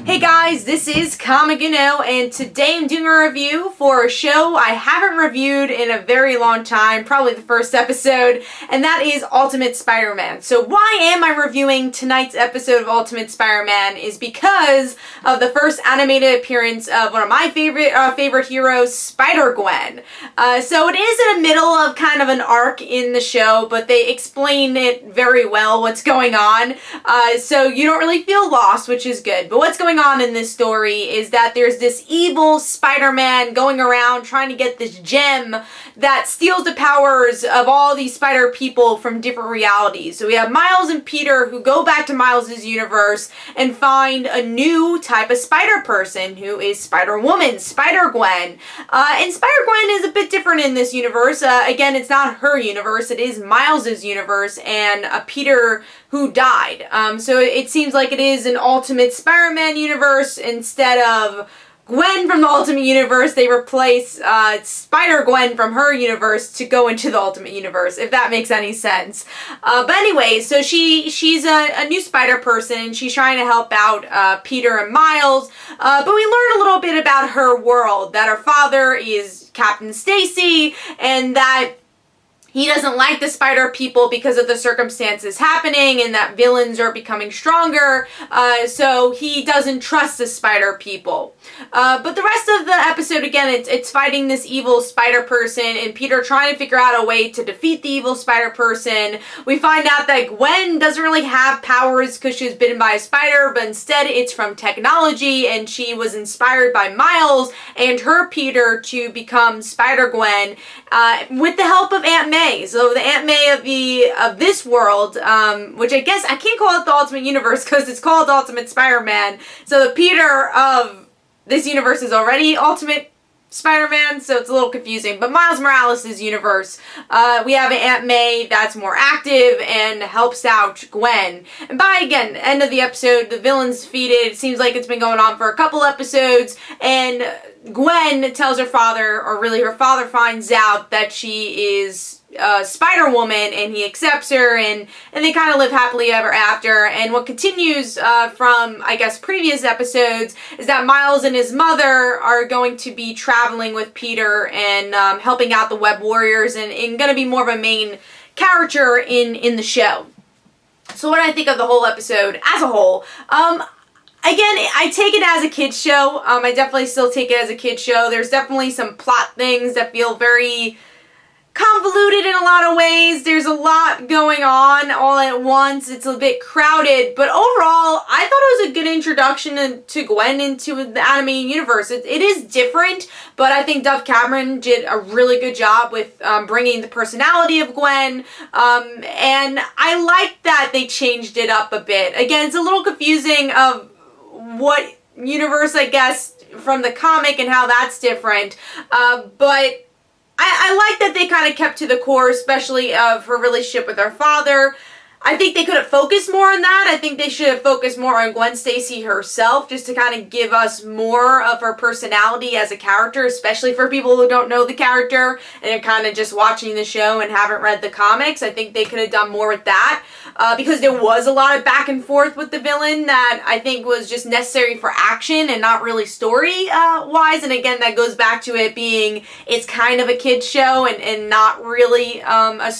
Hey guys, this is Comic and today I'm doing a review for a show I haven't reviewed in a very long time, probably the first episode, and that is Ultimate Spider-Man. So why am I reviewing tonight's episode of Ultimate Spider-Man is because of the first animated appearance of one of my favorite heroes, Spider-Gwen. So it is in the middle of kind of an arc in the show, but they explain it very well, what's going on, so you don't really feel lost, which is good. But what's going on in this story is that there's this evil Spider-Man going around trying to get this gem that steals the powers of all these spider people from different realities. So we have Miles and Peter who go back to Miles's universe and find a new type of spider person who is Spider-Woman, Spider-Gwen. And Spider-Gwen is a bit different in this universe. Again, it's not her universe, it is Miles's universe and Peter who died. So it seems like it is an Ultimate Spider-Man universe instead of Gwen from the Ultimate Universe. They replace Spider-Gwen from her universe to go into the Ultimate Universe, if that makes any sense. But anyway, so she's a new spider person. She's trying to help out Peter and Miles. But we learn a little bit about her world, that her father is Captain Stacy, and that he doesn't like the spider people because of the circumstances happening and that villains are becoming stronger, so he doesn't trust the spider people. But the rest of the episode, again, it's fighting this evil spider person and Peter trying to figure out a way to defeat the evil spider person. We find out that Gwen doesn't really have powers because she was bitten by a spider, but instead it's from technology, and she was inspired by Miles and her Peter to become Spider-Gwen with the help of Aunt May. So the Aunt May of this world, which I guess I can't call it the Ultimate Universe because it's called Ultimate Spider-Man. So the Peter of this universe is already Ultimate Spider-Man, so it's a little confusing. But Miles Morales' universe, we have an Aunt May that's more active and helps out Gwen. And by, again, end of the episode, the villain's defeated. It seems like it's been going on for a couple episodes, and Gwen tells her father, or really her father finds out that she is Spider-Woman, and he accepts her, and they kind of live happily ever after. And what continues from, I guess, previous episodes is that Miles and his mother are going to be traveling with Peter and helping out the Web Warriors, and going to be more of a main character in the show. So what do I think of the whole episode as a whole? Again, I take it as a kid's show. I definitely still take it as a kid's show. There's definitely some plot things that feel very convoluted in a lot of ways. There's a lot going on all at once. It's a bit crowded, but overall, I thought it was a good introduction to Gwen into the animated universe. It is different, but I think Dove Cameron did a really good job with bringing the personality of Gwen, and I like that they changed it up a bit. Again, it's a little confusing of what universe, I guess, from the comic and how that's different, but I like that they kind of kept to the core, especially of her relationship with her father. I think they could have focused more on that. I think they should have focused more on Gwen Stacy herself, just to kind of give us more of her personality as a character, especially for people who don't know the character and are kind of just watching the show and haven't read the comics. I think they could have done more with that, because there was a lot of back and forth with the villain that I think was just necessary for action and not really story-wise. And again, that goes back to it being, it's kind of a kid's show and not really a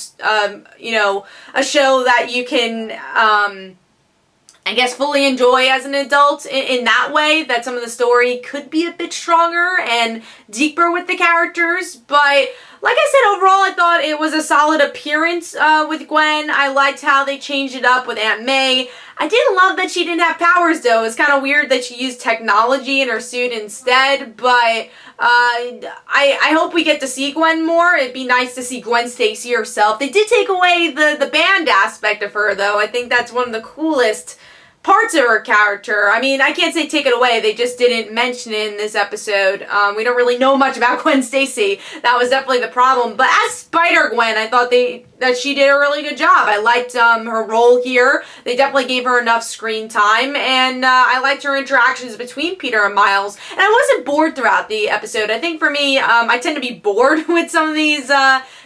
show that you can, I guess, fully enjoy as an adult in that way, that some of the story could be a bit stronger and deeper with the characters. But like I said, overall, I thought it was a solid appearance with Gwen. I liked how they changed it up with Aunt May. I didn't love that she didn't have powers, though. It's kind of weird that she used technology in her suit instead, but I hope we get to see Gwen more. It'd be nice to see Gwen Stacy herself. They did take away the band aspect of her, though. I think that's one of the coolest parts of her character. I mean, I can't say take it away, they just didn't mention it in this episode. We don't really know much about Gwen Stacy. That was definitely the problem. But as Spider-Gwen, I thought that she did a really good job. I liked her role here. They definitely gave her enough screen time, and I liked her interactions between Peter and Miles. And I wasn't bored throughout the episode. I think for me, I tend to be bored with some of these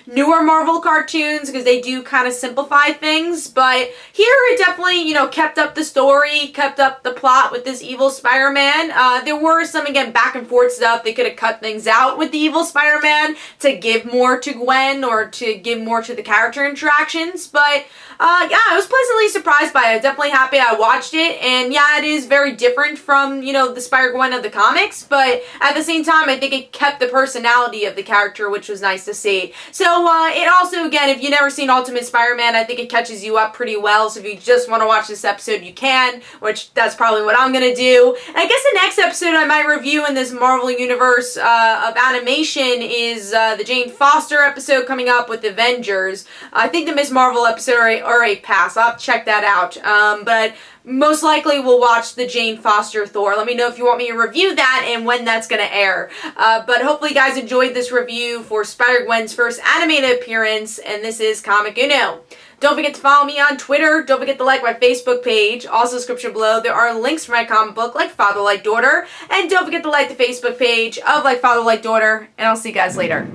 newer Marvel cartoons because they do kind of simplify things, but here it definitely, kept up the story, kept up the plot with this evil Spider-Man. There were some, again, back and forth stuff. They could have cut things out with the evil Spider-Man to give more to Gwen or to give more to the character interactions, but yeah, I was pleasantly surprised by it. I'm definitely happy I watched it, and yeah, it is very different from, the Spider-Gwen of the comics, but at the same time, I think it kept the personality of the character, which was nice to see. So, it also, again, if you've never seen Ultimate Spider-Man, I think it catches you up pretty well, so if you just want to watch this episode, you can, which that's probably what I'm gonna do. And I guess the next episode I might review in this Marvel Universe of animation is the Jane Foster episode coming up with Avengers. I think the Miss Marvel episode or a pass. I'll have to check that out. But most likely we'll watch the Jane Foster Thor. Let me know if you want me to review that and when that's going to air. But hopefully you guys enjoyed this review for Spider-Gwen's first animated appearance, and this is Comic Uno. Don't forget to follow me on Twitter. Don't forget to like my Facebook page. Also, description below, there are links for my comic book, Like Father, Like Daughter. And don't forget to like the Facebook page of Like Father, Like Daughter. And I'll see you guys later.